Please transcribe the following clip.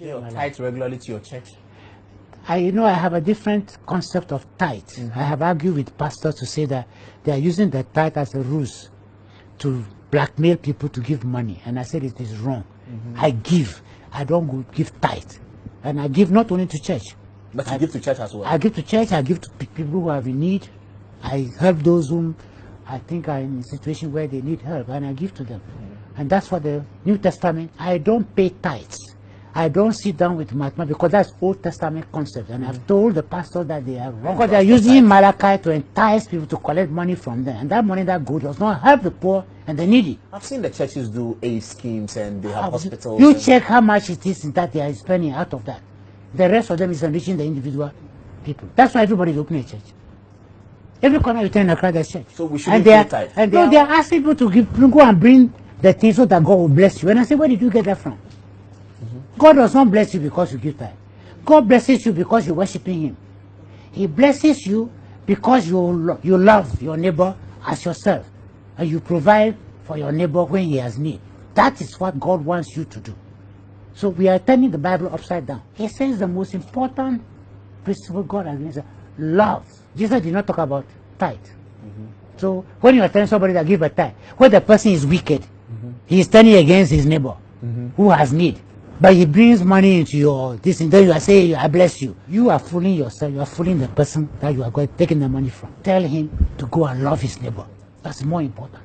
pay your tithe regularly to your church? I have a different concept of tithe. I have argued with pastors to say that they are using the tithe as a ruse to blackmail people to give money, and I said it is wrong. I give. I don't give tithe, and I give not only to church. But you give to church as well? I give to church. I give to people who have in need. I help those whom I think are in a situation where they need help, and I give to them. And that's what the New Testament. I don't pay tithes. I don't sit down with Mahatma because that's Old Testament concept, and I've told the pastor that they are wrong because they are using Malachi to entice people to collect money from them, and that money that goes does not help the poor and the needy. I've seen the churches do aid schemes and they have hospitals. You check how much it is that they are spending out of that. The rest of them is enriching the individual people. That's why everybody is opening a church. Every corner you turn a crowd, there's church. So we shouldn't pay tithe. And they are asking people to go and bring the things so that God will bless you. And I say, where did you get that from? God does not bless you because you give tithe. God blesses you because you're worshiping Him. He blesses you because you love your neighbor as yourself, and you provide for your neighbor when he has need. That is what God wants you to do. So we are turning the Bible upside down. He says the most important principle God has given is love. Jesus did not talk about tithe. So when you are telling somebody to give a tithe, when the person is wicked, he is turning against his neighbor who has need. But he brings money into your this, and then you are saying, I bless you. You are fooling yourself. You are fooling the person that you are taking the money from. Tell him to go and love his neighbor. That's more important.